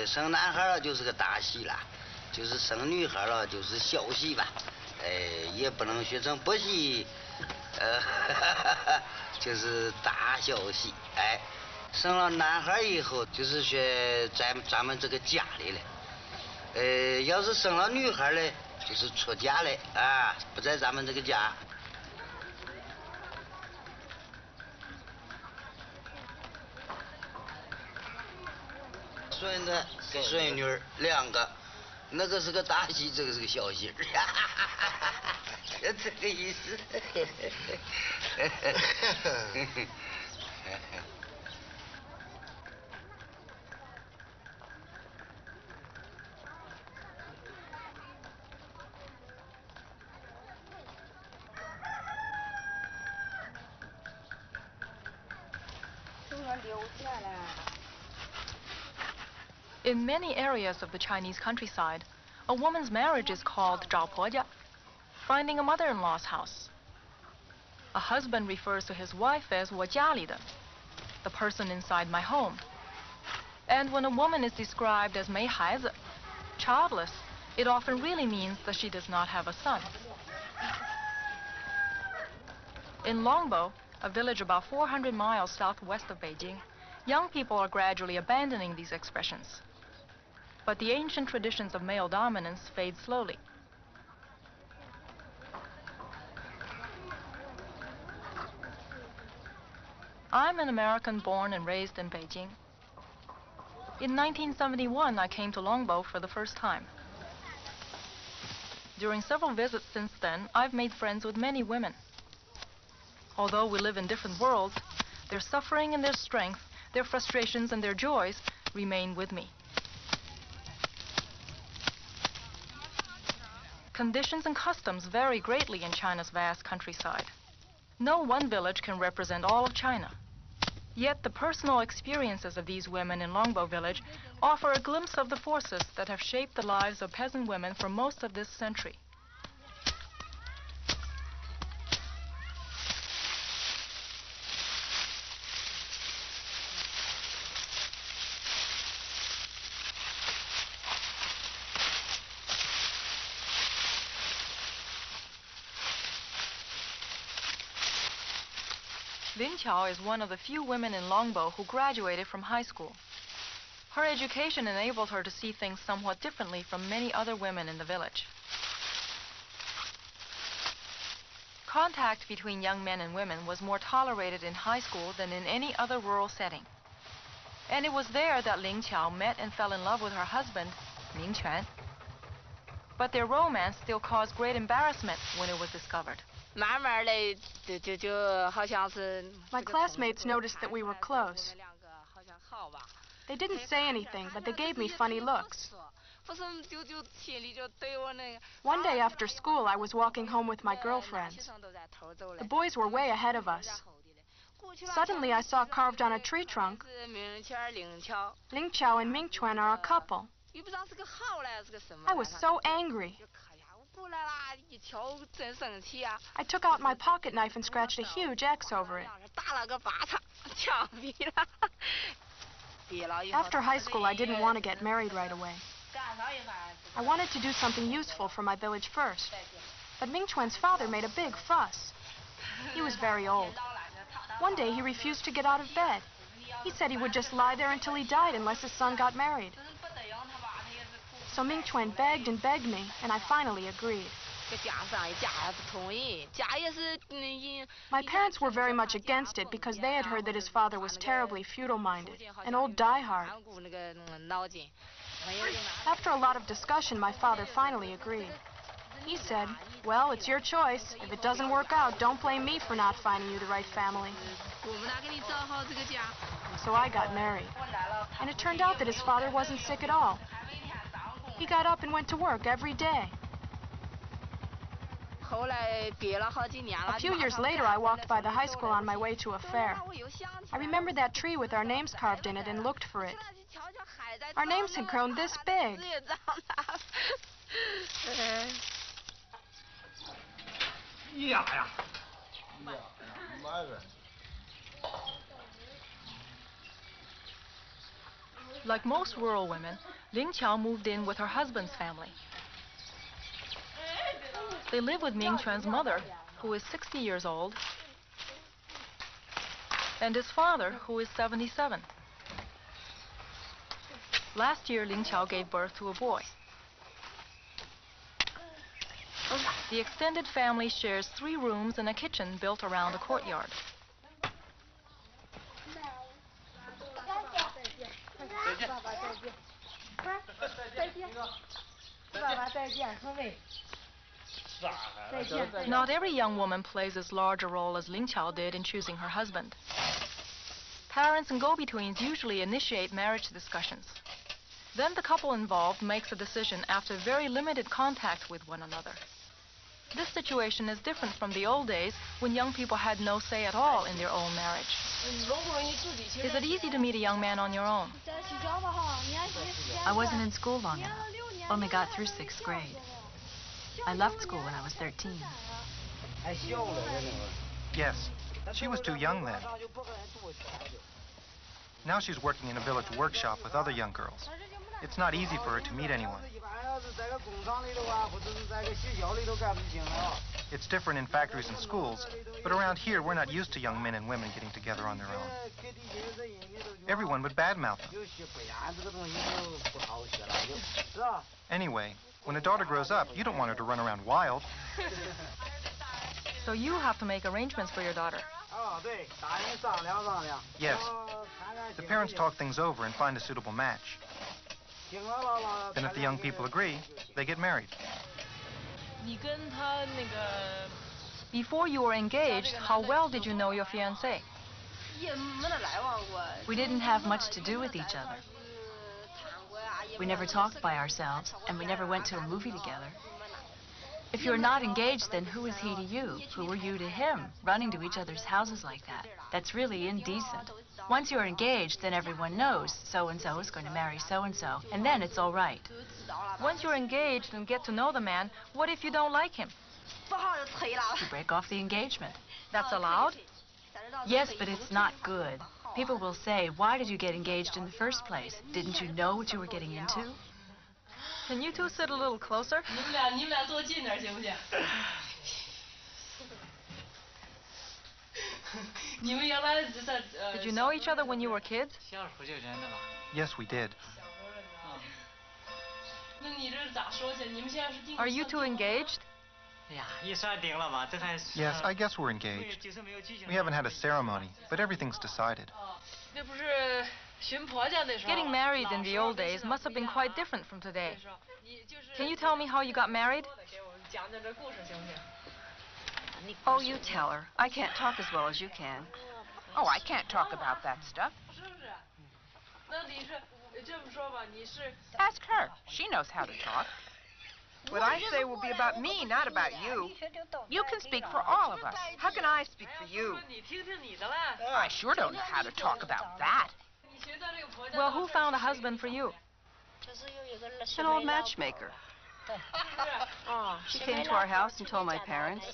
生男孩了就是个大喜了，就是生女孩了就是小喜吧。也不能学成不喜，就是大小喜。生了男孩以后就是学在咱们这个家里了。要是生了女孩嘞，就是出家嘞啊，不在咱们这个家。孙子跟孙女儿2个，那个是个大喜，这个是个小喜，这个意思。In many areas of the Chinese countryside, a woman's marriage is called 找婆家, finding a mother-in-law's house. A husband refers to his wife as 我家里的, the person inside my home. And when a woman is described as 没孩子, childless, it often really means that she does not have a son. In Longbo, a village about 400 miles southwest of Beijing, young people are gradually abandoning these expressions. But the ancient traditions of male dominance fade slowly. I'm an American born and raised in Beijing. In 1971, I came to Longbo for the first time. During several visits since then, I've made friends with many women. Although we live in different worlds, their suffering and their strength, their frustrations and their joys remain with me. Conditions and customs vary greatly in China's vast countryside. No one village can represent all of China. Yet the personal experiences of these women in Longbo village offer a glimpse of the forces that have shaped the lives of peasant women for most of this century. Lin Qiao is one of the few women in Longbo who graduated from high school. Her education enabled her to see things somewhat differently from many other women in the village. Contact between young men and women was more tolerated in high school than in any other rural setting. And it was there that Ling Qiao met and fell in love with her husband, Ming Quan. But their romance still caused great embarrassment when it was discovered. My classmates noticed that we were close. They didn't say anything, but they gave me funny looks. One day after school, I was walking home with my girlfriends. The boys were way ahead of us. Suddenly, I saw carved on a tree trunk, Ling Qiao and Ming Quan are a couple. I was so angry. I took out my pocket knife and scratched a huge X over it. After high school, I didn't want to get married right away. I wanted to do something useful for my village first. But Ming Quan's father made a big fuss. He was very old. One day, he refused to get out of bed. He said he would just lie there until he died unless his son got married. So Ming Quan begged and begged me, and I finally agreed. My parents were very much against it because they had heard that his father was terribly feudal-minded, an old diehard. After a lot of discussion, my father finally agreed. He said, "Well, it's your choice. If it doesn't work out, don't blame me for not finding you the right family." So I got married. And it turned out that his father wasn't sick at all. He got up and went to work every day. A few years later, I walked by the high school on my way to a fair. I remembered that tree with our names carved in it and looked for it. Our names had grown this big. Like most rural women, Ling Qiao moved in with her husband's family. They live with Ming Quan's mother, who is 60 years old, and his father, who is 77. Last year, Ling Qiao gave birth to a boy. The extended family shares 3 rooms and a kitchen built around a courtyard. Not every young woman plays as large a role as Ling Qiao did in choosing her husband. Parents and go-betweens usually initiate marriage discussions. Then the couple involved makes a decision after very limited contact with one another. This situation is different from the old days when young people had no say at all in their own marriage. Is it easy to meet a young man on your own? I wasn't in school long enough. Only got through 6th grade. I left school when I was 13. Yes, she was too young then. Now she's working in a village workshop with other young girls. It's not easy for her to meet anyone. It's different in factories and schools, but around here we're not used to young men and women getting together on their own. Everyone would badmouth them. Anyway, when a daughter grows up, you don't want her to run around wild. So you have to make arrangements for your daughter. Yes. The parents talk things over and find a suitable match. Then if the young people agree, they get married. Before you were engaged, how well did you know your fiancé? We didn't have much to do with each other. We never talked by ourselves, and we never went to a movie together. If you're not engaged, then who is he to you? Who are you to him? Running to each other's houses like that. That's really indecent. Once you're engaged, then everyone knows so-and-so is going to marry so-and-so, and then it's all right. Once you're engaged and get to know the man, what if you don't like him? You break off the engagement. That's allowed? Yes, but it's not good. People will say, why did you get engaged in the first place? Didn't you know what you were getting into? Can you two sit a little closer? Did you know each other when you were kids? Yes, we did. Are you two engaged? Yes, I guess we're engaged. We haven't had a ceremony, but everything's decided. Getting married in the old days must have been quite different from today. Can you tell me how you got married? Oh, you tell her. I can't talk as well as you can. Oh, I can't talk about that stuff. Ask her. She knows how to talk. What I say will be about me, not about you. You can speak for all of us. How can I speak for you? I sure don't know how to talk about that. Well, who found a husband for you? An old matchmaker. She came to our house and told my parents,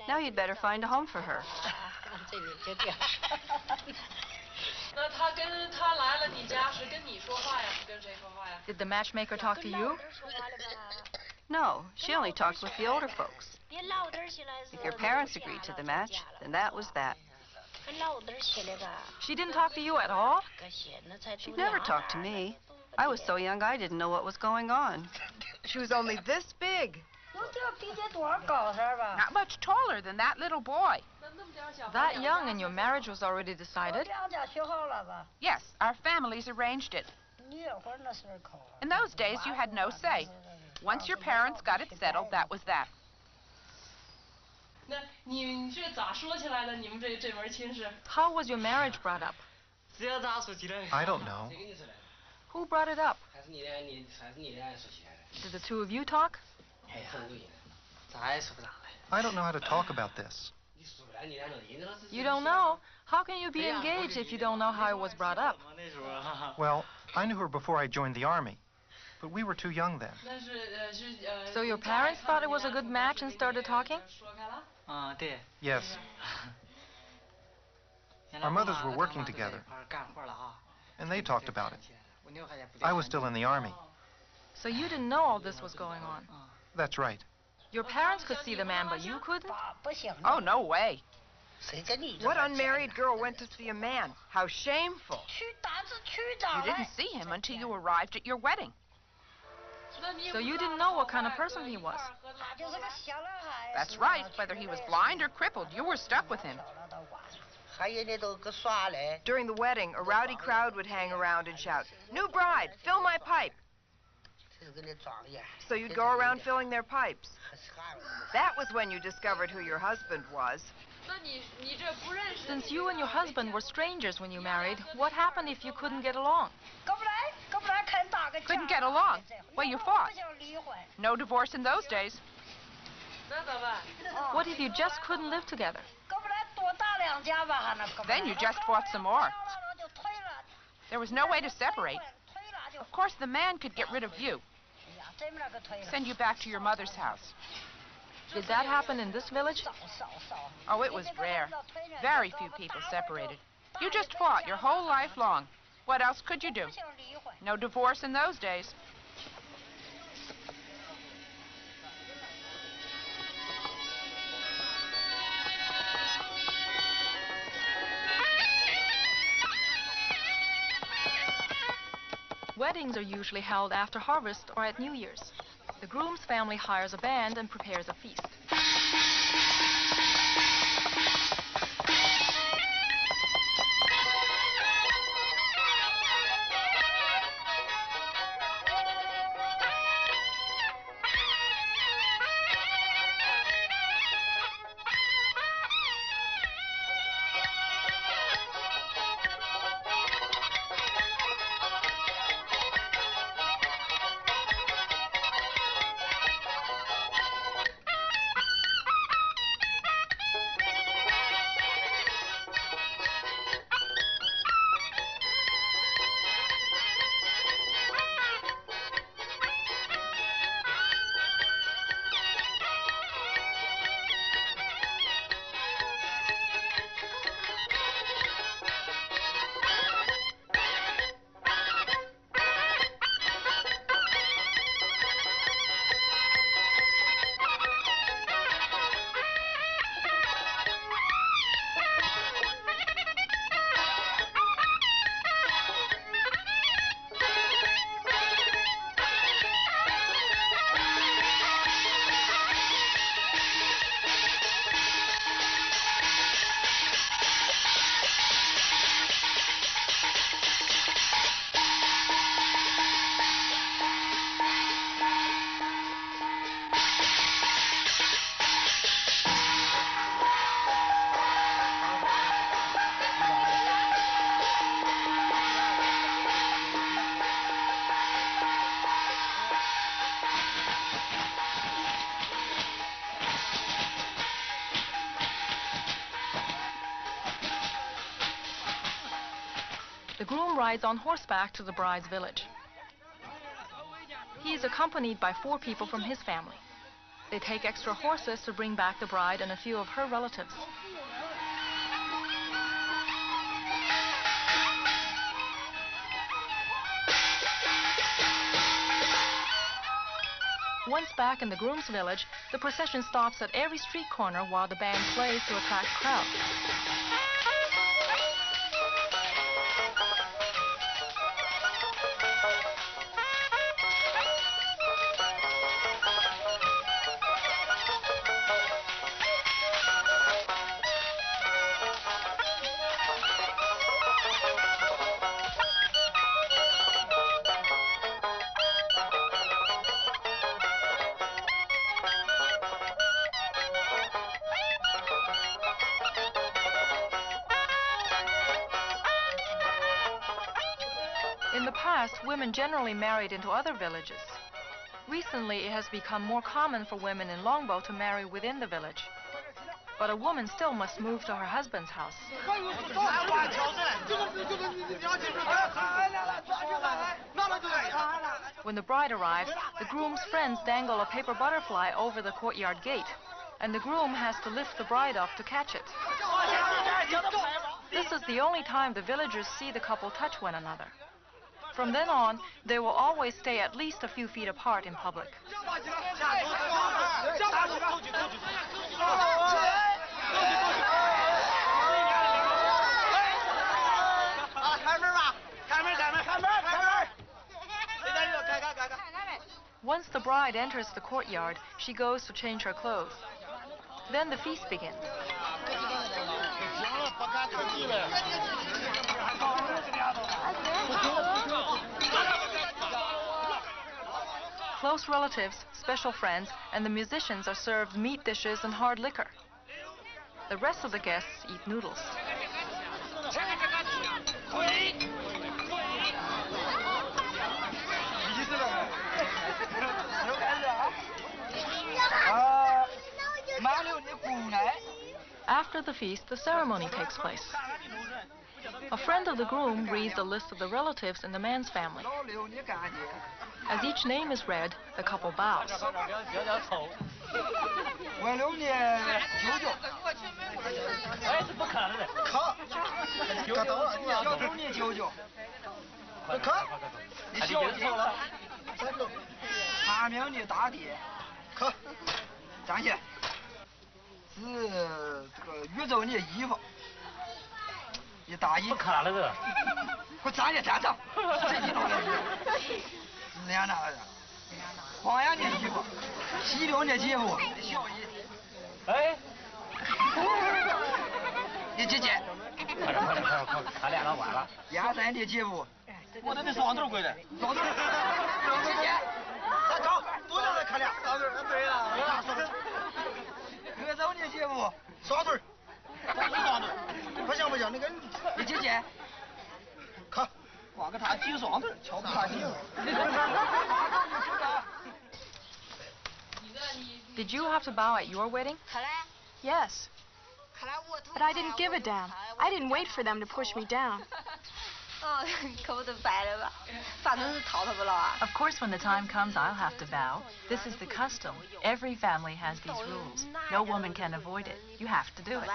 now you'd better find a home for her. Did the matchmaker talk to you? No, she only talked with the older folks. If your parents agreed to the match, then that was that. She didn't talk to you at all? She'd never talked to me. I was so young I didn't know what was going on. She was only this big. Not much taller than that little boy. That young and your marriage was already decided? Yes, our families arranged it. In those days, you had no say. Once your parents got it settled, that was that. How was your marriage brought up? I don't know. Who brought it up? Did the two of you talk? I don't know how to talk about this. You don't know? How can you be engaged if you don't know how it was brought up? Well, I knew her before I joined the army, but we were too young then. So your parents thought it was a good match and started talking? Yes. Our mothers were working together, and they talked about it. I was still in the army. So you didn't know all this was going on? That's right. Your parents could see the man, but you couldn't? Oh, no way. What unmarried girl went to see a man? How shameful. You didn't see him until you arrived at your wedding. So you didn't know what kind of person he was? That's right. Whether he was blind or crippled, you were stuck with him. During the wedding, a rowdy crowd would hang around and shout, "New bride, fill my pipe." So you'd go around filling their pipes. That was when you discovered who your husband was. Since you and your husband were strangers when you married, what happened if you couldn't get along? Couldn't get along? Well, you fought. No divorce in those days. What if you just couldn't live together? Then you just fought some more. There was no way to separate. Of course, the man could get rid of you. Send you back to your mother's house. Did that happen in this village? Oh, it was rare. Very few people separated. You just fought your whole life long. What else could you do? No divorce in those days. Weddings are usually held after harvest or at New Year's. The groom's family hires a band and prepares a feast. The groom rides on horseback to the bride's village. He is accompanied by 4 people from his family. They take extra horses to bring back the bride and a few of her relatives. Once back in the groom's village, the procession stops at every street corner while the band plays to attract crowds. In the past, women generally married into other villages. Recently, it has become more common for women in Longbo to marry within the village. But a woman still must move to her husband's house. When the bride arrives, the groom's friends dangle a paper butterfly over the courtyard gate, and the groom has to lift the bride up to catch it. This is the only time the villagers see the couple touch one another. From then on, they will always stay at least a few feet apart in public. Once the bride enters the courtyard, she goes to change her clothes. Then the feast begins. Close relatives, special friends, and the musicians are served meat dishes and hard liquor. The rest of the guests eat noodles. After the feast, the ceremony takes place. A friend of the groom reads a list of the relatives in the man's family. As each name is read, the couple bows. Did you have to bow at your wedding? Yes. But I didn't give a damn. I didn't wait for them to push me down. Of course, when the time comes, I'll have to bow. This is the custom. Every family has these rules. No woman can avoid it. You have to do it.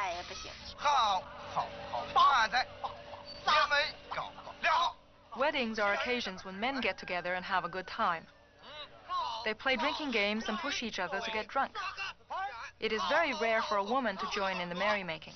Weddings are occasions when men get together and have a good time. They play drinking games and push each other to get drunk. It is very rare for a woman to join in the merrymaking.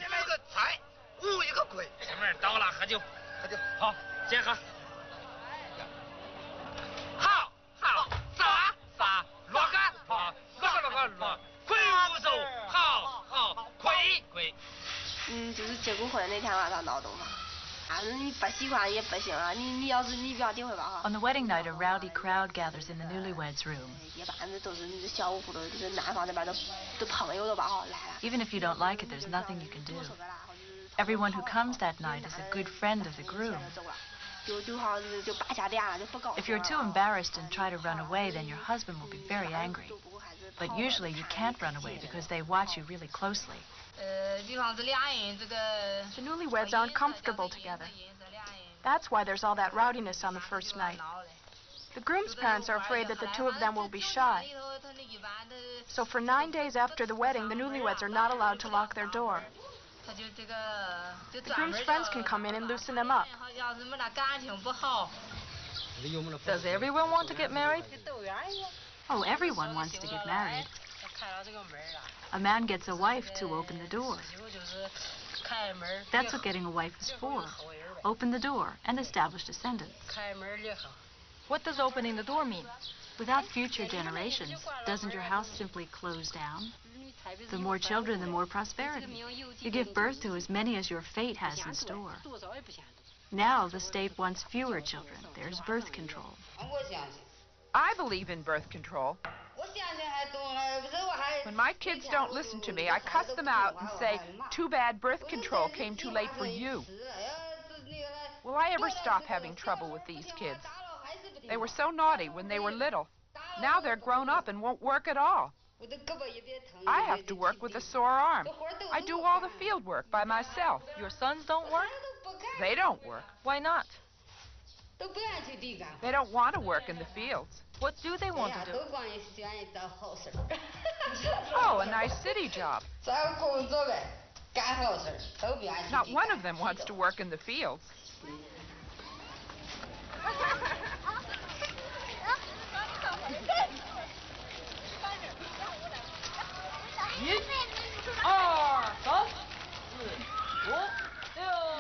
On the wedding night, a rowdy crowd gathers in the newlyweds' room. Even if you don't like it, there's nothing you can do. Everyone who comes that night is a good friend of the groom. If you're too embarrassed and try to run away, then your husband will be very angry. But usually you can't run away because they watch you really closely. The newlyweds aren't comfortable together. That's why there's all that rowdiness on the first night. The groom's parents are afraid that the two of them will be shy. So for 9 days after the wedding, the newlyweds are not allowed to lock their door. The groom's friends can come in and loosen them up. Does everyone want to get married? Oh, everyone wants to get married. A man gets a wife to open the door. That's what getting a wife is for. Open the door and establish descendants. What does opening the door mean? Without future generations, doesn't your house simply close down? The more children, the more prosperity. You give birth to as many as your fate has in store. Now the state wants fewer children. There's birth control. I believe in birth control. When my kids don't listen to me, I cuss them out and say, "Too bad birth control came too late for you." Will I ever stop having trouble with these kids? They were so naughty when they were little. Now they're grown up and won't work at all. I have to work with a sore arm. I do all the field work by myself. Your sons don't work? They don't work. Why not? They don't want to work in the fields. What do they want to do? Oh, a nice city job. Not one of them wants to work in the fields.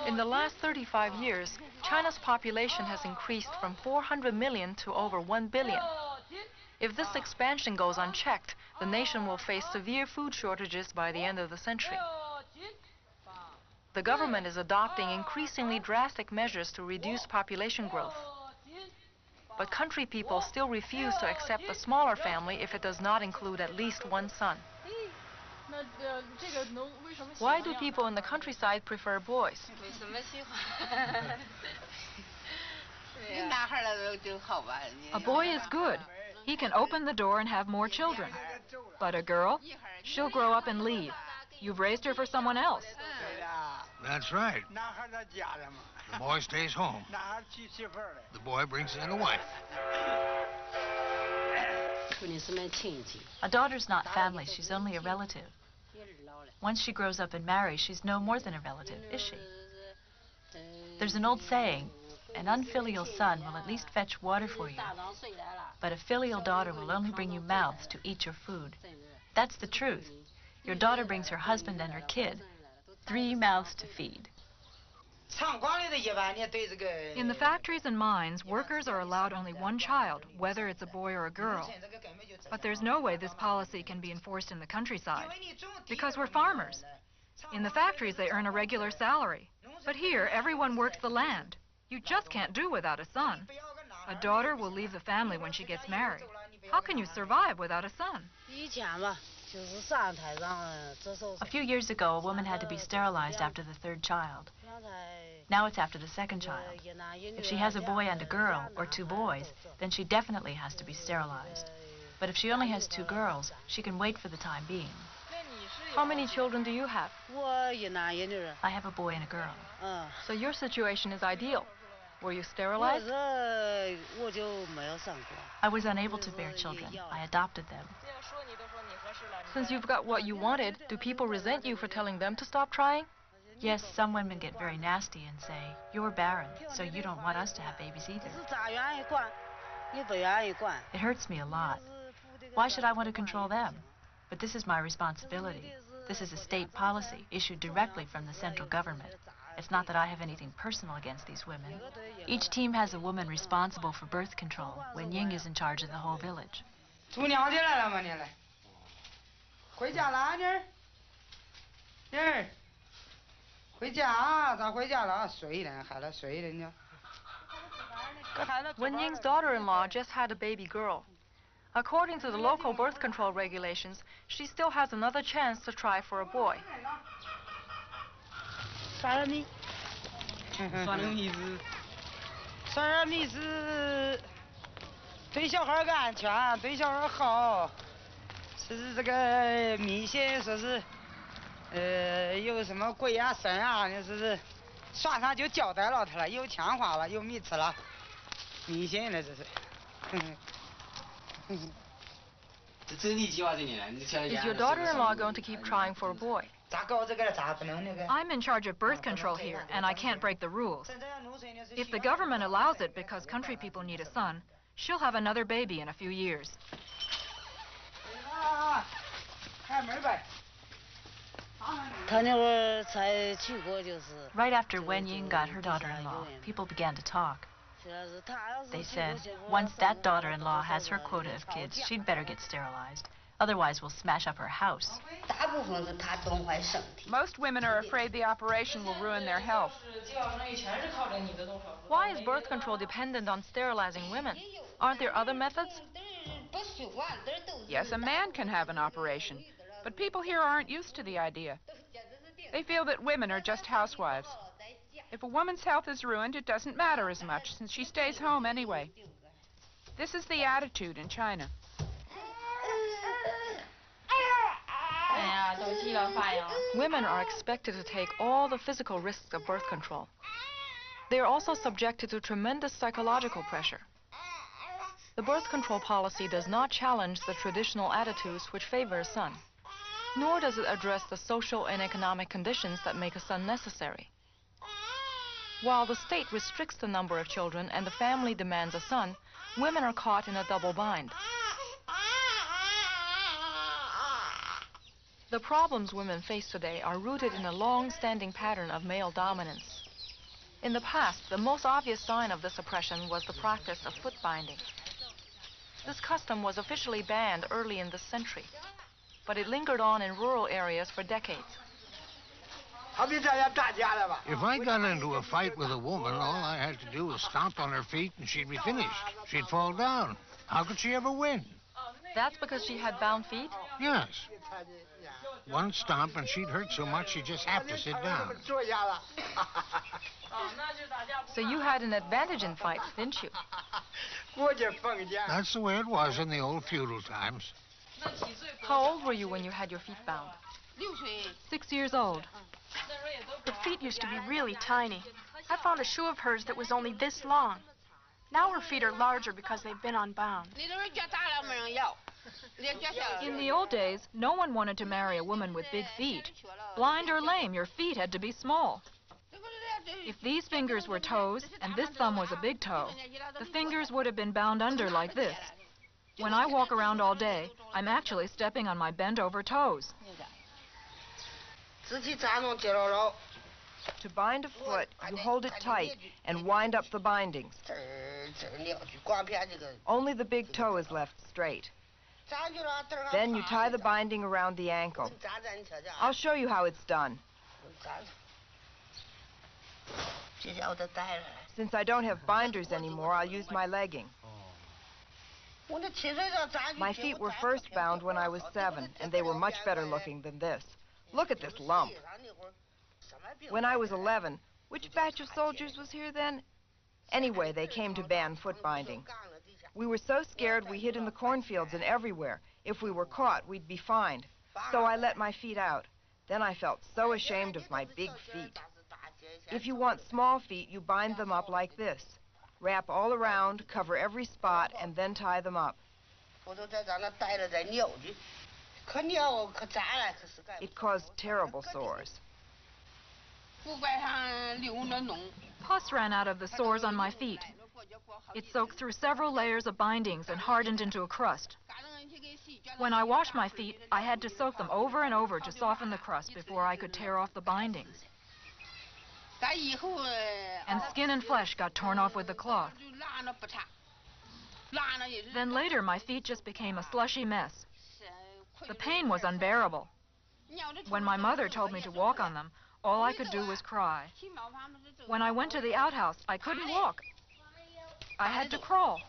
In the last 35 years, China's population has increased from 400 million to over 1 billion. If this expansion goes unchecked, the nation will face severe food shortages by the end of the century. The government is adopting increasingly drastic measures to reduce population growth. But country people still refuse to accept a smaller family if it does not include at least one son. Why do people in the countryside prefer boys? A boy is good. He can open the door and have more children. But a girl, she'll grow up and leave. You've raised her for someone else. That's right. The boy stays home. The boy brings in a wife. A daughter's not family, she's only a relative. Once she grows up and marries, she's no more than a relative, is she? There's an old saying, an unfilial son will at least fetch water for you, but a filial daughter will only bring you mouths to eat your food. That's the truth. Your daughter brings her husband and her kid, 3 mouths to feed. In the factories and mines, workers are allowed only one child, whether it's a boy or a girl. But there's no way this policy can be enforced in the countryside, because we're farmers. In the factories, they earn a regular salary. But here, everyone works the land. You just can't do without a son. A daughter will leave the family when she gets married. How can you survive without a son? A few years ago, a woman had to be sterilized after the 3rd child. Now it's after the 2nd child. If she has a boy and a girl, or 2 boys, then she definitely has to be sterilized. But if she only has 2 girls, she can wait for the time being. How many children do you have? I have a boy and a girl. So your situation is ideal. Were you sterilized? I was unable to bear children. I adopted them. Since you've got what you wanted, do people resent you for telling them to stop trying? Yes, some women get very nasty and say, you're barren, so you don't want us to have babies either. It hurts me a lot. Why should I want to control them? But this is my responsibility. This is a state policy issued directly from the central government. It's not that I have anything personal against these women. Each team has a woman responsible for birth control when Ying is in charge of the whole village. Wen Ying's daughter-in-law just had a baby girl. According to the local birth control regulations, she still has another chance to try for a boy. Is your daughter-in-law going to keep trying for a boy? I'm in charge of birth control here, and I can't break the rules. If the government allows it because country people need a son, she'll have another baby in a few years. Right after Wen Ying got her daughter-in-law, people began to talk. They said, once that daughter-in-law has her quota of kids, she'd better get sterilized. Otherwise, we'll smash up her house. Most women are afraid the operation will ruin their health. Why is birth control dependent on sterilizing women? Aren't there other methods? Yes, a man can have an operation, but people here aren't used to the idea. They feel that women are just housewives. If a woman's health is ruined, it doesn't matter as much, since she stays home anyway. This is the attitude in China. Women are expected to take all the physical risks of birth control. They are also subjected to tremendous psychological pressure. The birth control policy does not challenge the traditional attitudes which favor a son, nor does it address the social and economic conditions that make a son necessary. While the state restricts the number of children and the family demands a son, women are caught in a double bind. The problems women face today are rooted in a long-standing pattern of male dominance. In the past, the most obvious sign of this oppression was the practice of foot binding. This custom was officially banned early in this century, but it lingered on in rural areas for decades. If I got into a fight with a woman, all I had to do was stomp on her feet and she'd be finished. She'd fall down. How could she ever win? That's because she had bound feet? Yes. One stomp and she'd hurt so much she'd just have to sit down. So you had an advantage in fights, didn't you? That's the way it was in the old feudal times. How old were you when you had your feet bound? 6 years old. Her feet used to be really tiny. I found a shoe of hers that was only this long. Now her feet are larger because they've been unbound. In the old days, no one wanted to marry a woman with big feet. Blind or lame, your feet had to be small. If these fingers were toes and this thumb was a big toe, the fingers would have been bound under like this. When I walk around all day, I'm actually stepping on my bent-over toes. To bind a foot, you hold it tight and wind up the bindings. Only the big toe is left straight. Then you tie the binding around the ankle. I'll show you how it's done. Since I don't have binders anymore, I'll use my legging. My feet were first bound when I was 7, and they were much better looking than this. Look at this lump. When I was 11, which batch of soldiers was here then? Anyway, they came to ban foot binding. We were so scared we hid in the cornfields and everywhere. If we were caught, we'd be fined. So I let my feet out. Then I felt so ashamed of my big feet. If you want small feet, you bind them up like this. Wrap all around, cover every spot, and then tie them up. It caused terrible sores. Pus ran out of the sores on my feet. It soaked through several layers of bindings and hardened into a crust. When I washed my feet, I had to soak them over and over to soften the crust before I could tear off the bindings. And skin and flesh got torn off with the cloth. Then later, my feet just became a slushy mess. The pain was unbearable. When my mother told me to walk on them, all I could do was cry. When I went to the outhouse, I couldn't walk. I had to crawl.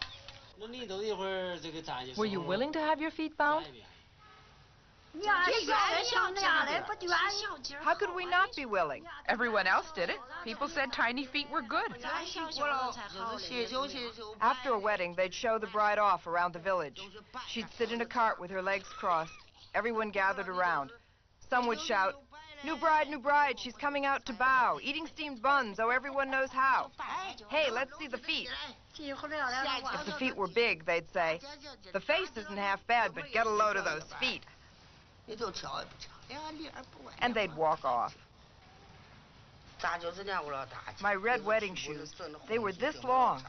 Were you willing to have your feet bound? How could we not be willing? Everyone else did it. People said tiny feet were good. After a wedding, they'd show the bride off around the village. She'd sit in a cart with her legs crossed. Everyone gathered around. Some would shout, new bride, she's coming out to bow, eating steamed buns, oh, everyone knows how. Hey, let's see the feet. If the feet were big, they'd say, the face isn't half bad, but get a load of those feet. And they'd walk off. My red wedding shoes, they were this long.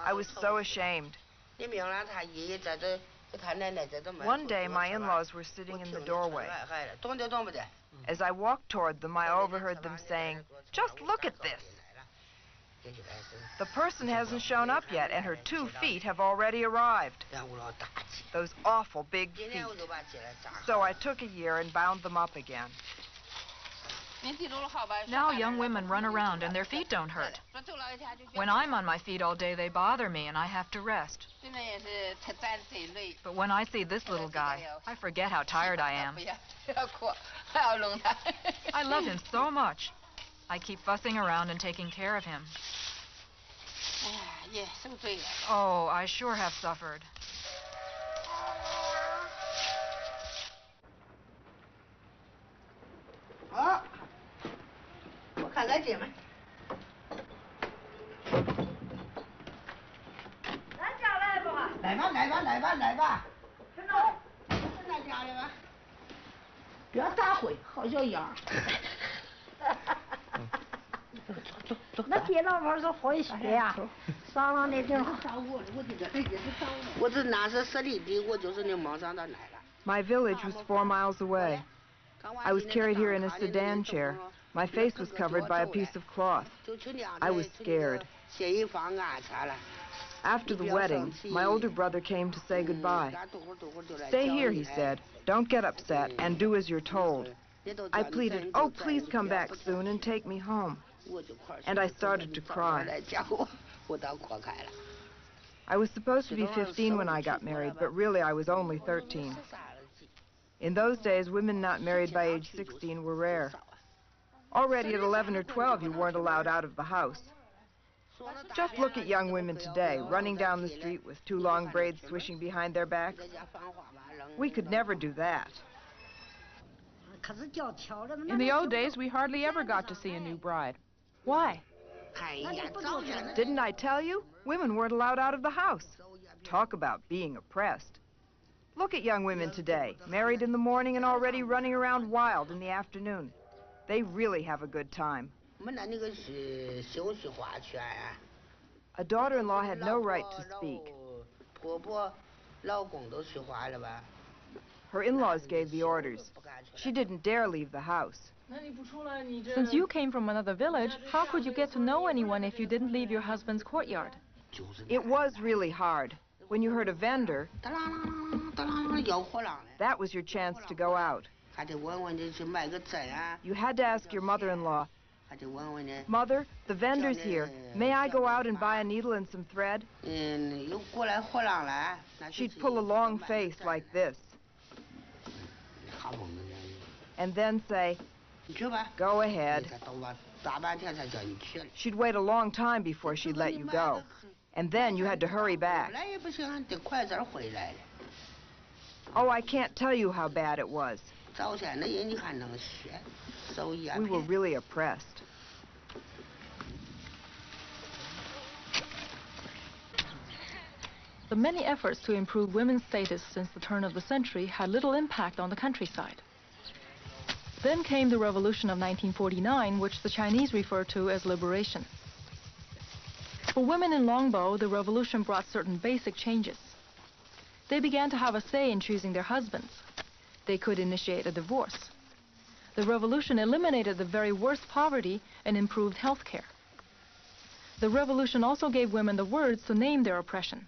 I was so ashamed. One day, my in-laws were sitting in the doorway. As I walked toward them, I overheard them saying, just look at this. The person hasn't shown up yet, and her 2 feet have already arrived. Those awful big feet. So I took a year and bound them up again. Now young women run around and their feet don't hurt. When I'm on my feet all day, they bother me and I have to rest. But when I see this little guy, I forget how tired I am. I love him so much. I keep fussing around and taking care of him. Oh, I sure have suffered. 那爹老婆是会学呀，上了那挺好。我这哪是十里地，我就是那忙上到来了。 My village was 4 miles away. I was carried here in a sedan chair. My face was covered by a piece of cloth. I was scared. After the wedding, my older brother came to say goodbye. Stay here, he said. Don't get upset and do as you're told. I pleaded, oh, please come back soon and take me home. And I started to cry. I was supposed to be 15 when I got married, but really I was only 13. In those days, women not married by age 16 were rare. Already at 11 or 12, you weren't allowed out of the house. Just look at young women today, running down the street with 2 long braids swishing behind their backs. We could never do that. In the old days, we hardly ever got to see a new bride. Why? Didn't I tell you? Women weren't allowed out of the house. Talk about being oppressed. Look at young women today, married in the morning and already running around wild in the afternoon. They really have a good time. A daughter-in-law had no right to speak. Her in-laws gave the orders. She didn't dare leave the house. Since you came from another village, how could you get to know anyone if you didn't leave your husband's courtyard? It was really hard. When you heard a vendor, that was your chance to go out. You had to ask your mother-in-law, Mother, the vendor's here. May I go out and buy a needle and some thread? She'd pull a long face like this. And then say, go ahead. She'd wait a long time before she'd let you go. And then you had to hurry back. Oh, I can't tell you how bad it was. We were really oppressed. The many efforts to improve women's status since the turn of the century had little impact on the countryside. Then came the Revolution of 1949, which the Chinese refer to as liberation. For women in Longbo, the revolution brought certain basic changes. They began to have a say in choosing their husbands. They could initiate a divorce. The revolution eliminated the very worst poverty and improved health care. The revolution also gave women the words to name their oppression.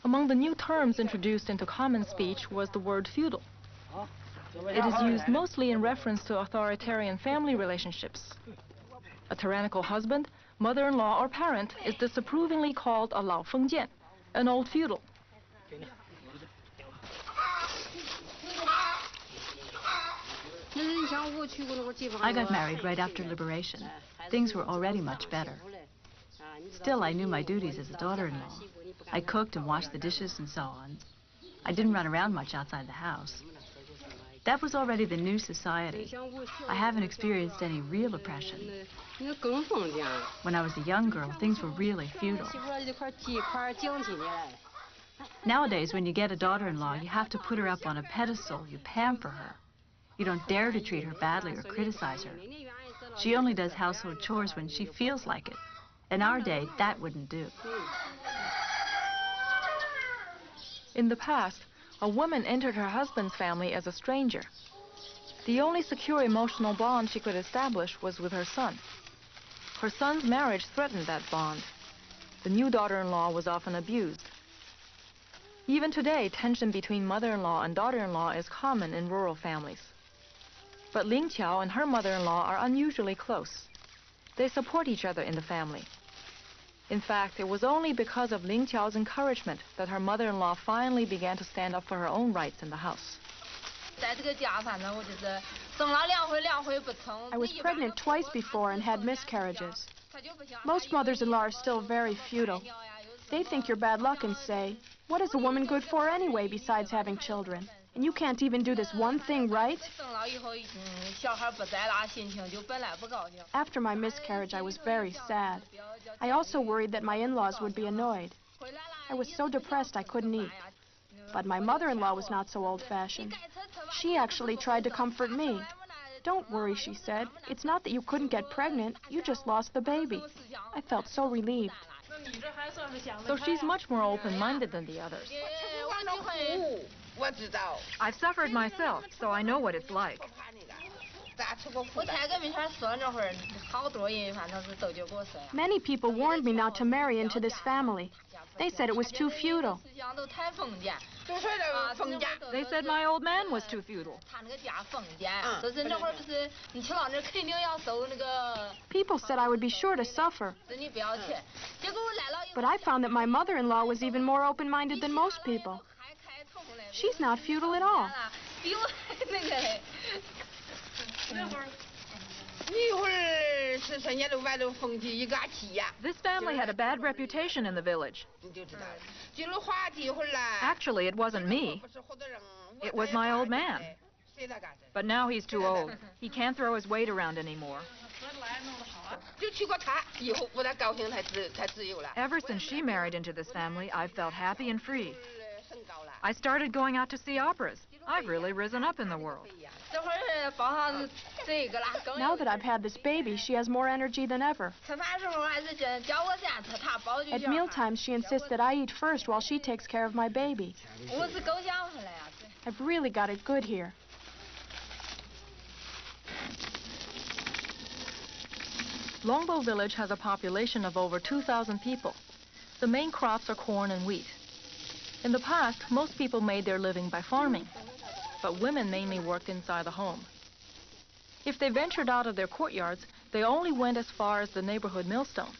Among the new terms introduced into common speech was the word feudal. It is used mostly in reference to authoritarian family relationships. A tyrannical husband, mother-in-law, or parent is disapprovingly called a lao fengjian, an old feudal. I got married right after liberation. Things were already much better. Still, I knew my duties as a daughter-in-law. I cooked and washed the dishes and so on. I didn't run around much outside the house. That was already the new society. I haven't experienced any real oppression. When I was a young girl, things were really feudal. Nowadays, when you get a daughter-in-law, you have to put her up on a pedestal. You pamper her. You don't dare to treat her badly or criticize her. She only does household chores when she feels like it. In our day, that wouldn't do. In the past, a woman entered her husband's family as a stranger. The only secure emotional bond she could establish was with her son. Her son's marriage threatened that bond. The new daughter-in-law was often abused. Even today, tension between mother-in-law and daughter-in-law is common in rural families. But Ling Qiao and her mother-in-law are unusually close. They support each other in the family. In fact, it was only because of Ling Qiao's encouragement that her mother-in-law finally began to stand up for her own rights in the house. I was pregnant twice before and had miscarriages. Most mothers-in-law are still very feudal. They think you're bad luck and say, what is a woman good for anyway besides having children? And you can't even do this one thing right? After my miscarriage, I was very sad. I also worried that my in-laws would be annoyed. I was so depressed I couldn't eat. But my mother-in-law was not so old-fashioned. She actually tried to comfort me. Don't worry, she said. It's not that you couldn't get pregnant. You just lost the baby. I felt so relieved. So she's much more open-minded than the others. I've suffered myself, so I know what it's like. Many people warned me not to marry into this family. They said it was too feudal. They said my old man was too feudal. People said I would be sure to suffer. But I found that my mother-in-law was even more open-minded than most people. She's not feudal at all. This family had a bad reputation in the village. Actually, it wasn't me. It was my old man. But now he's too old. He can't throw his weight around anymore. Ever since she married into this family, I've felt happy and free. I started going out to see operas. I've really risen up in the world. Now that I've had this baby, she has more energy than ever. At mealtimes, she insists that I eat first while she takes care of my baby. I've really got it good here. Longbo village has a population of over 2,000 people. The main crops are corn and wheat. In the past, most people made their living by farming, but women mainly worked inside the home. If they ventured out of their courtyards, they only went as far as the neighborhood millstone.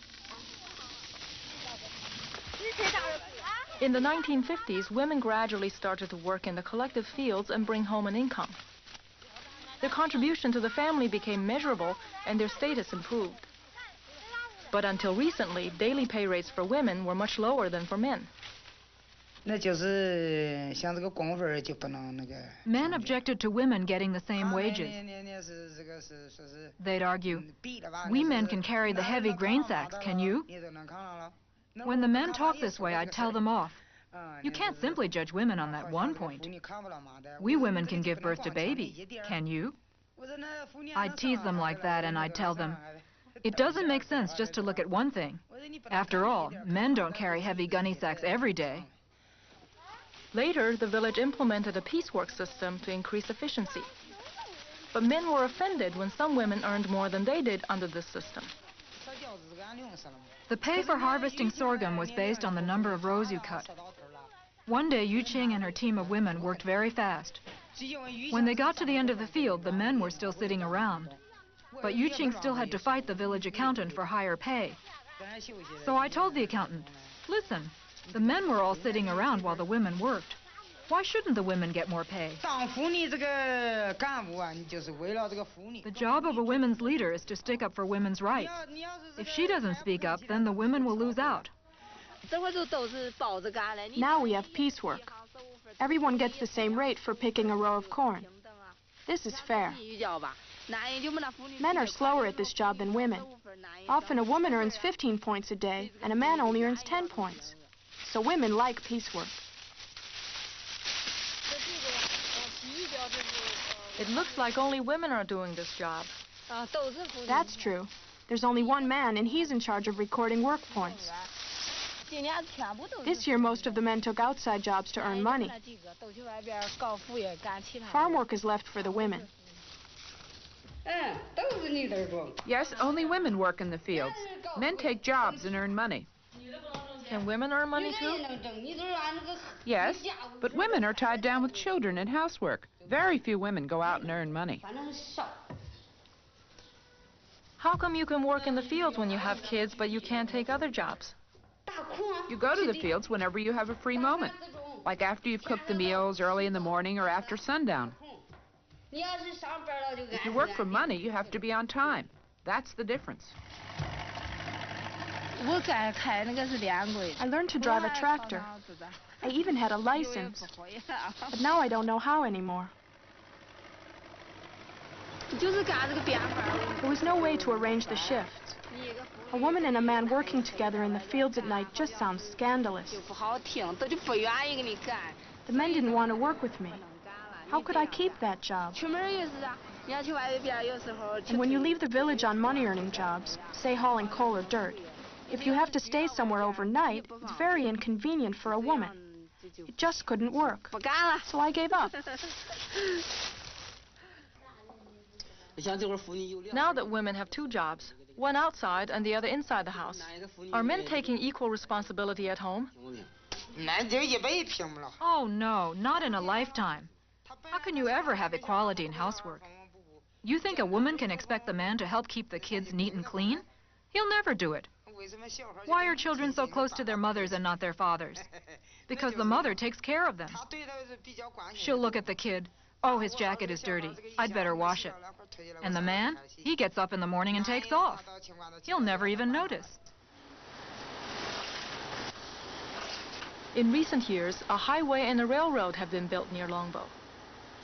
In the 1950s, women gradually started to work in the collective fields and bring home an income. Their contribution to the family became measurable and their status improved. But until recently, daily pay rates for women were much lower than for men. Men objected to women getting the same wages. They'd argue, "We men can carry the heavy grain sacks, can you?" When the men talked this way, I'd tell them off. You can't simply judge women on that one point. We women can give birth to baby, can you? I'd tease them like that and I'd tell them, it doesn't make sense just to look at one thing. After all, men don't carry heavy gunny sacks every day. Later, the village implemented a piecework system to increase efficiency. But men were offended when some women earned more than they did under this system. The pay for harvesting sorghum was based on the number of rows you cut. One day, Yu Qing and her team of women worked very fast. When they got to the end of the field, the men were still sitting around. But Yu Qing still had to fight the village accountant for higher pay. So I told the accountant, listen, the men were all sitting around while the women worked. Why shouldn't the women get more pay? The job of a women's leader is to stick up for women's rights. If she doesn't speak up, then the women will lose out. Now we have piecework. Everyone gets the same rate for picking a row of corn. This is fair. Men are slower at this job than women. Often a woman earns 15 points a day, and a man only earns 10 points. So women like piecework. It looks like only women are doing this job. That's true. There's only one man, and he's in charge of recording work points. This year, most of the men took outside jobs to earn money. Farm work is left for the women. Yes, only women work in the fields. Men take jobs and earn money. Can women earn money too? Yes, but women are tied down with children and housework. Very few women go out and earn money. How come you can work in the fields when you have kids, but you can't take other jobs? You go to the fields whenever you have a free moment, like after you've cooked the meals, early in the morning, or after sundown. If you work for money, you have to be on time. That's the difference. I learned to drive a tractor. I even had a license. But now I don't know how anymore. There was no way to arrange the shifts. A woman and a man working together in the fields at night just sounds scandalous. The men didn't want to work with me. How could I keep that job? And when you leave the village on money-earning jobs, say hauling coal or dirt, if you have to stay somewhere overnight, it's very inconvenient for a woman. It just couldn't work. So I gave up. Now that women have two jobs, one outside and the other inside the house, are men taking equal responsibility at home? Oh, no, not in a lifetime. How can you ever have equality in housework? You think a woman can expect the man to help keep the kids neat and clean? He'll never do it. Why are children so close to their mothers and not their fathers? Because the mother takes care of them. She'll look at the kid. Oh, his jacket is dirty. I'd better wash it. And the man? He gets up in the morning and takes off. He'll never even notice. In recent years, a highway and a railroad have been built near Longbo.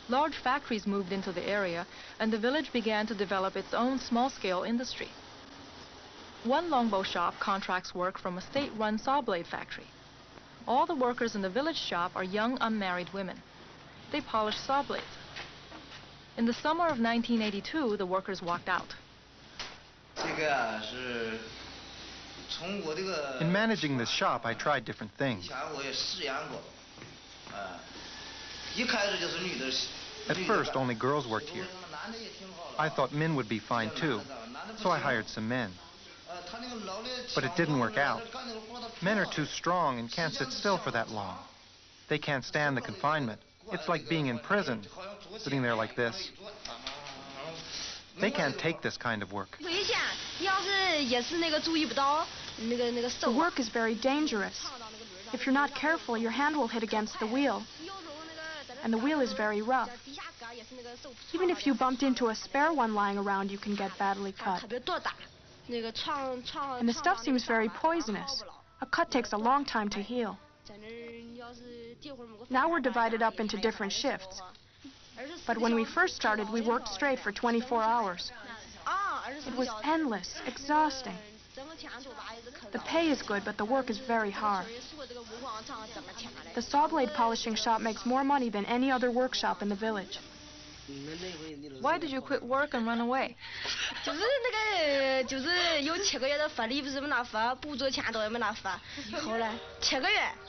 Large factories moved into the area, and the village began to develop its own small-scale industry. One Longbo shop contracts work from a state-run saw blade factory. All the workers in the village shop are young, unmarried women. They polish saw blades. In the summer of 1982, the workers walked out. In managing this shop, I tried different things. At first, only girls worked here. I thought men would be fine too, so I hired some men. But it didn't work out. Men are too strong and can't sit still for that long. They can't stand the confinement. It's like being in prison, sitting there like this. They can't take this kind of work. The work is very dangerous. If you're not careful, your hand will hit against the wheel. And the wheel is very rough. Even if you bumped into a spare one lying around, you can get badly cut. And the stuff seems very poisonous. A cut takes a long time to heal. Now we're divided up into different shifts. But when we first started, we worked straight for 24 hours. It was endless, exhausting. The pay is good, but the work is very hard. The saw blade polishing shop makes more money than any other workshop in the village. Why did you quit work and run away?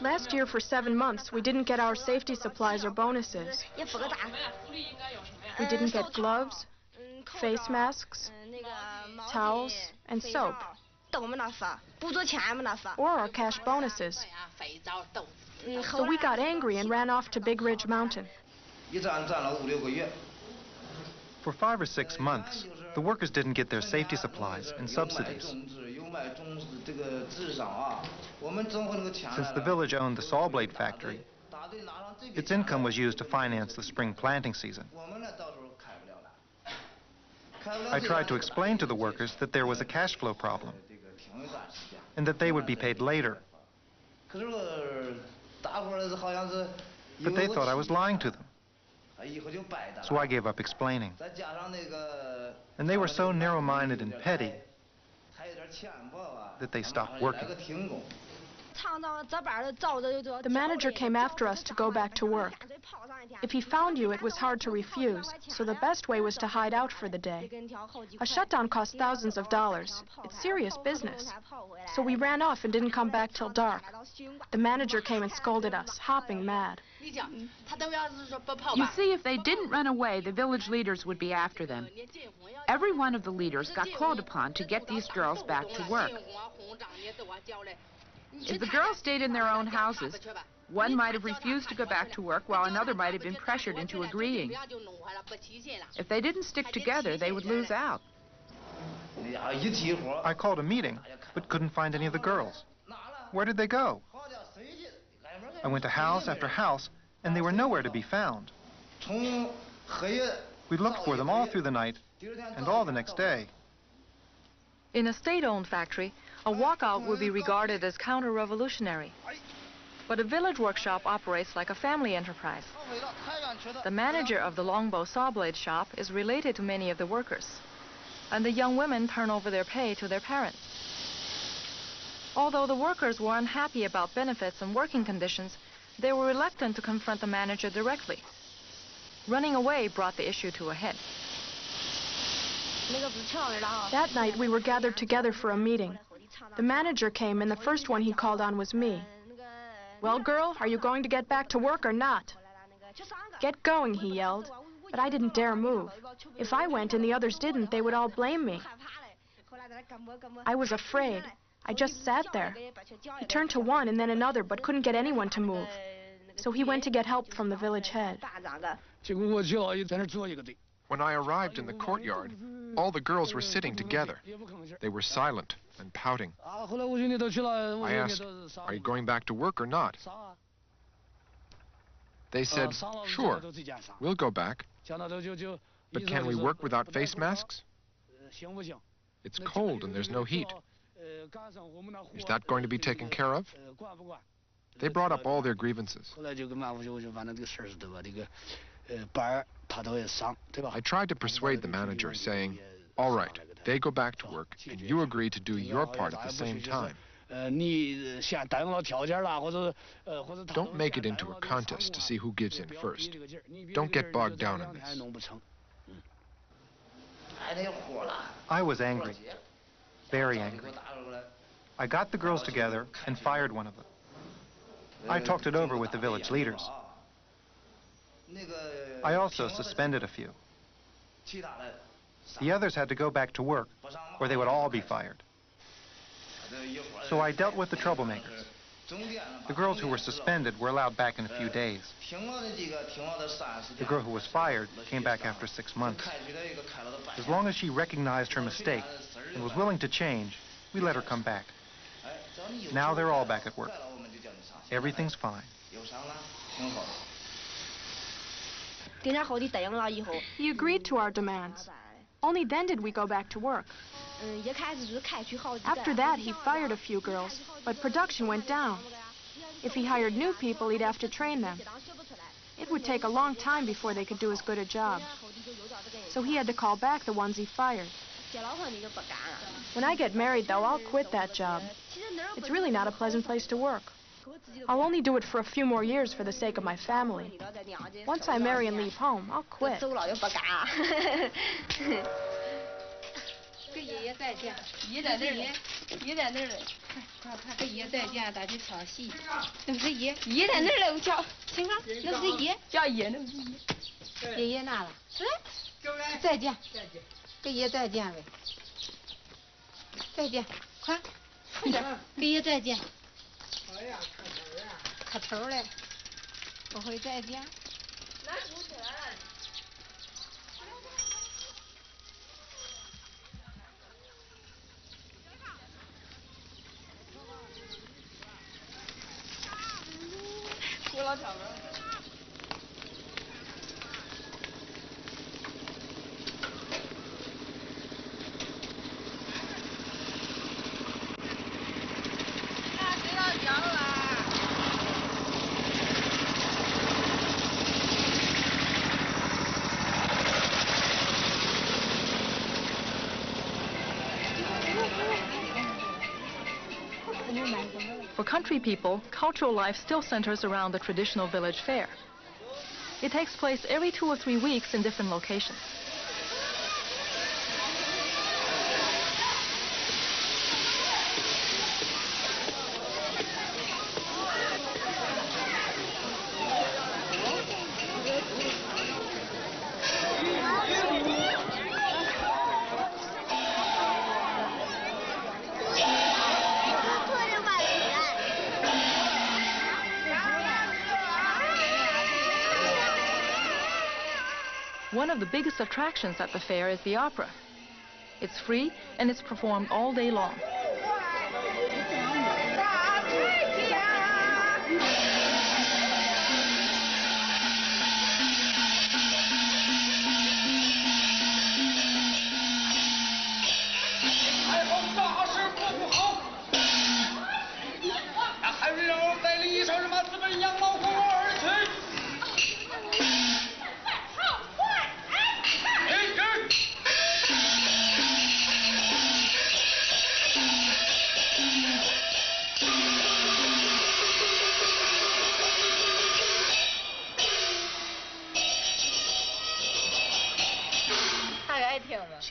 Last year, for 7 months, we didn't get our safety supplies or bonuses. We didn't get gloves, face masks, towels, and soap. Or our cash bonuses. So we got angry and ran off to Big Ridge Mountain. For 5 or 6 months, the workers didn't get their safety supplies and subsidies. Since the village owned the saw blade factory, its income was used to finance the spring planting season. I tried to explain to the workers that there was a cash flow problem and that they would be paid later. But they thought I was lying to them. So I gave up explaining. And they were so narrow-minded and petty that they stopped working. The manager came after us to go back to work. If he found you, it was hard to refuse, so the best way was to hide out for the day. A shutdown cost thousands of dollars. It's serious business. So we ran off and didn't come back till dark. The manager came and scolded us, hopping mad. You see, if they didn't run away, the village leaders would be after them. Every one of the leaders got called upon to get these girls back to work. If the girls stayed in their own houses, one might have refused to go back to work while another might have been pressured into agreeing. If they didn't stick together, they would lose out. I called a meeting, but couldn't find any of the girls. Where did they go? I went to house after house, and they were nowhere to be found. We looked for them all through the night and all the next day. In a state-owned factory, a walkout would be regarded as counter-revolutionary. But a village workshop operates like a family enterprise. The manager of the Longbo saw blade shop is related to many of the workers, and the young women turn over their pay to their parents. Although the workers were unhappy about benefits and working conditions, they were reluctant to confront the manager directly. Running away brought the issue to a head. That night, we were gathered together for a meeting. The manager came, and the first one he called on was me. "Well, girl, are you going to get back to work or not?" "Get going," he yelled. But I didn't dare move. If I went and the others didn't, they would all blame me. I was afraid. I just sat there. He turned to one and then another, but couldn't get anyone to move. So he went to get help from the village head. When I arrived in the courtyard, all the girls were sitting together. They were silent and pouting. I asked, "Are you going back to work or not?" They said, "Sure, we'll go back. But can we work without face masks? It's cold and there's no heat. Is that going to be taken care of?" They brought up all their grievances. I tried to persuade the manager, saying, "All right, they go back to work, and you agree to do your part at the same time. Don't make it into a contest to see who gives in first. Don't get bogged down in this." I was angry, very angry. I got the girls together and fired one of them. I talked it over with the village leaders. I also suspended a few. The others had to go back to work, or they would all be fired. So I dealt with the troublemakers. The girls who were suspended were allowed back in a few days. The girl who was fired came back after 6 months. As long as she recognized her mistake and was willing to change, we let her come back. Now they're all back at work. Everything's fine. He agreed to our demands. Only then did we go back to work. After that, he fired a few girls, but production went down. If he hired new people, he'd have to train them. It would take a long time before they could do as good a job. So he had to call back the ones he fired. When I get married, though, I'll quit that job. It's really not a pleasant place to work. I'll only do it for a few more years for the sake of my family. Once I marry and leave home, I'll quit. 跟爷爷再见，爷在那儿嘞，爷在那儿嘞，快快跟爷再见，咱去唱戏。那不是爷，爷在那儿嘞，我叫，听看，那不是爷，叫爷，那不是爷。爷爷那了，再见，再见，跟爷再见呗。再见，快，快点，跟爷再见。哎呀，磕头嘞，不会再见。拿手起来。 老挑了。那谁要讲了？ For country people, cultural life still centers around the traditional village fair. It takes place every 2 or 3 weeks in different locations. One of the biggest attractions at the fair is the opera. It's free and it's performed all day long.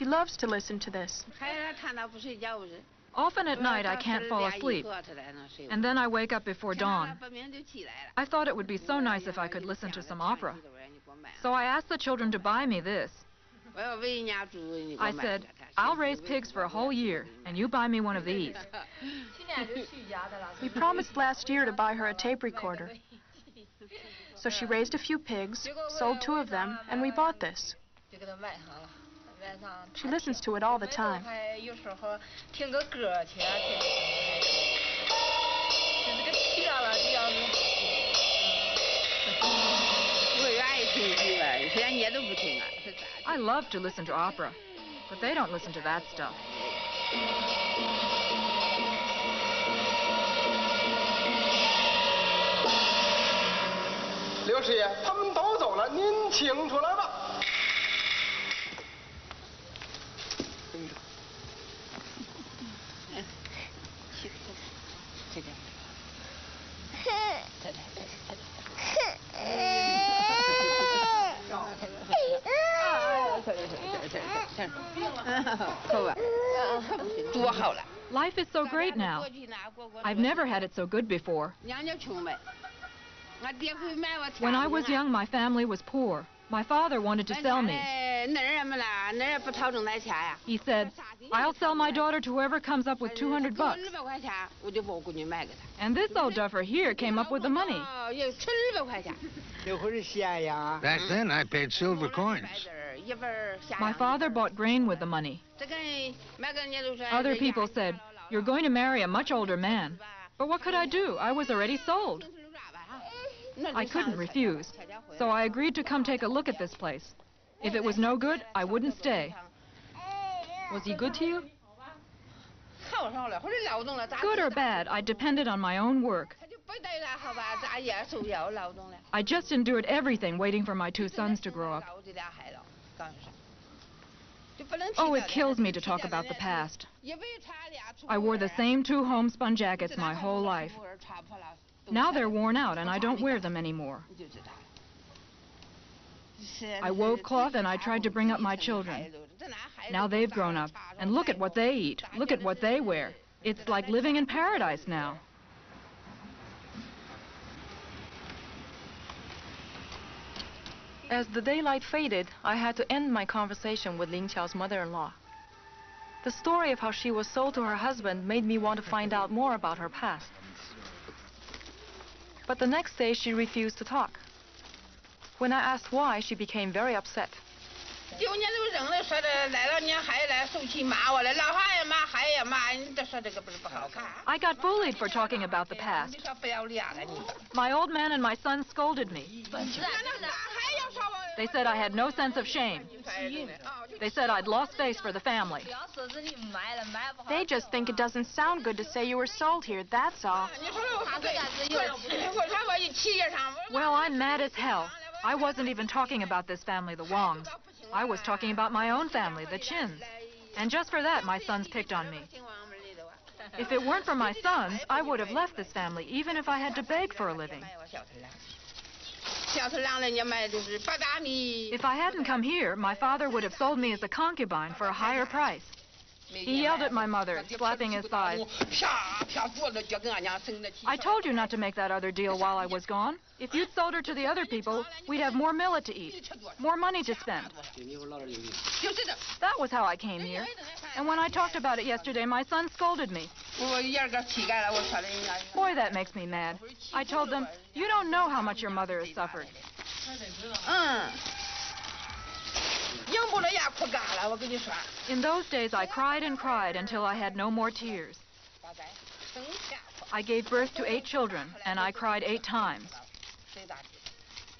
She loves to listen to this. Often at night I can't fall asleep, and then I wake up before dawn. I thought it would be so nice if I could listen to some opera. So I asked the children to buy me this. I said, I'll raise pigs for a whole year, and you buy me one of these. We promised last year to buy her a tape recorder. So she raised a few pigs, sold 2 of them, and we bought this. She listens to it all the time. I love to listen to opera, but they don't listen to that stuff. 刘师爷，他们都走了，您请出来吧。Life is so great now. I've never had it so good before. When I was young, my family was poor. My father wanted to sell me. He said, I'll sell my daughter to whoever comes up with $200. And this old duffer here came up with the money. Back then, I paid silver coins. My father bought grain with the money. Other people said, you're going to marry a much older man. But what could I do? I was already sold. I couldn't refuse, so I agreed to come take a look at this place. If it was no good, I wouldn't stay. Was he good to you? Good or bad, I depended on my own work. I just endured everything waiting for my 2 sons to grow up. Oh, it kills me to talk about the past. I wore the same 2 homespun jackets my whole life. Now they're worn out and I don't wear them anymore. I wove cloth and I tried to bring up my children. Now they've grown up, and look at what they eat. Look at what they wear. It's like living in paradise now. As the daylight faded, I had to end my conversation with Ling Qiao's mother-in-law. The story of how she was sold to her husband made me want to find out more about her past. But the next day, she refused to talk. When I asked why, she became very upset. I got bullied for talking about the past. My old man and my son scolded me. They said I had no sense of shame. They said I'd lost face for the family. They just think it doesn't sound good to say you were sold here, that's all. Well, I'm mad as hell. I wasn't even talking about this family, the Wongs. I was talking about my own family, the Qins. And just for that, my sons picked on me. If it weren't for my sons, I would have left this family, even if I had to beg for a living. If I hadn't come here, my father would have sold me as a concubine for a higher price. He yelled at my mother, slapping his thighs. I told you not to make that other deal while I was gone. If you'd sold her to the other people, we'd have more millet to eat, more money to spend. That was how I came here. And when I talked about it yesterday, my son scolded me. Boy, that makes me mad. I told them, you don't know how much your mother has suffered. In those days, I cried and cried until I had no more tears. I gave birth to 8 children, and I cried 8 times.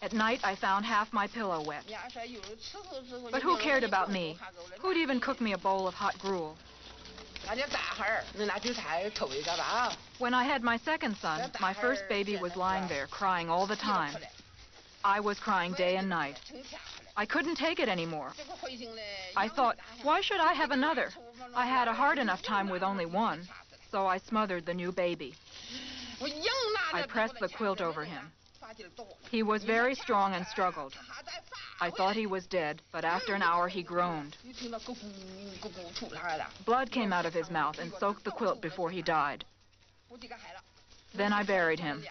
At night, I found half my pillow wet. But who cared about me? Who'd even cook me a bowl of hot gruel? When I had my second son, my first baby was lying there, crying all the time. I was crying day and night. I couldn't take it anymore. I thought, why should I have another? I had a hard enough time with only one, so I smothered the new baby. I pressed the quilt over him. He was very strong and struggled. I thought he was dead, but after an hour he groaned. Blood came out of his mouth and soaked the quilt before he died. Then I buried him.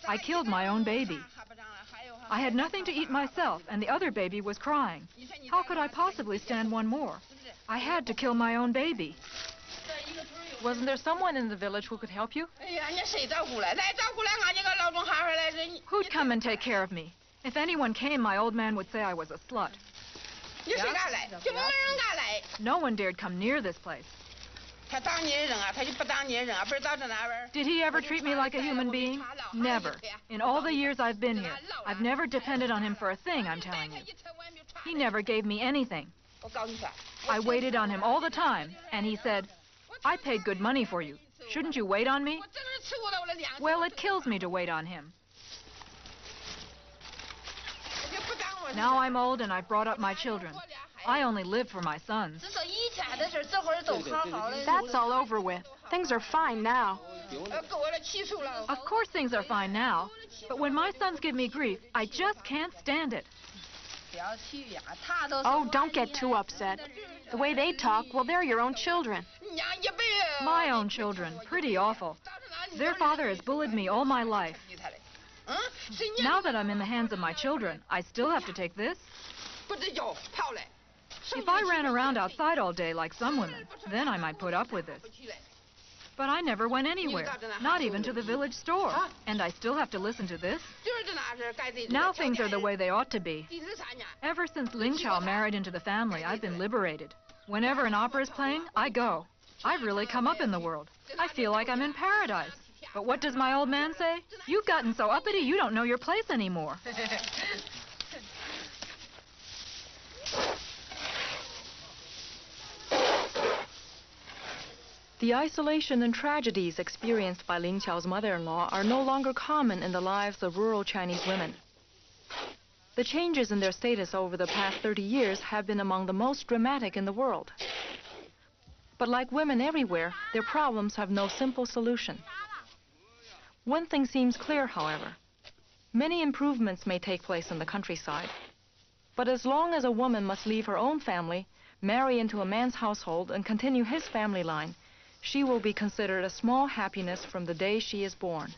I killed my own baby. I had nothing to eat myself, and the other baby was crying. How could I possibly stand one more? I had to kill my own baby. Wasn't there someone in the village who could help you? Who'd come and take care of me? If anyone came, my old man would say I was a slut. No one dared come near this place. Did he ever treat me like a human being? Never. In all the years I've been here, I've never depended on him for a thing, I'm telling you. He never gave me anything. I waited on him all the time, and he said, I paid good money for you. Shouldn't you wait on me? Well, it kills me to wait on him. Now I'm old and I've brought up my children. I only live for my sons. That's all over with. Things are fine now. Of course things are fine now, but when my sons give me grief, I just can't stand it. Oh, don't get too upset. The way they talk, well, they're your own children. My own children. Pretty awful. Their father has bullied me all my life. Now that I'm in the hands of my children, I still have to take this? If I ran around outside all day like some women, then I might put up with this. But I never went anywhere, not even to the village store. And I still have to listen to this? Now things are the way they ought to be. Ever since Ling Chao married into the family, I've been liberated. Whenever an opera is playing, I go. I've really come up in the world. I feel like I'm in paradise. But what does my old man say? You've gotten so uppity you don't know your place anymore. The isolation and tragedies experienced by Ling Qiao's mother-in-law are no longer common in the lives of rural Chinese women. The changes in their status over the past 30 years have been among the most dramatic in the world. But like women everywhere, their problems have no simple solution. One thing seems clear, however. Many improvements may take place in the countryside. But as long as a woman must leave her own family, marry into a man's household, and continue his family line, she will be considered a small happiness from the day she is born.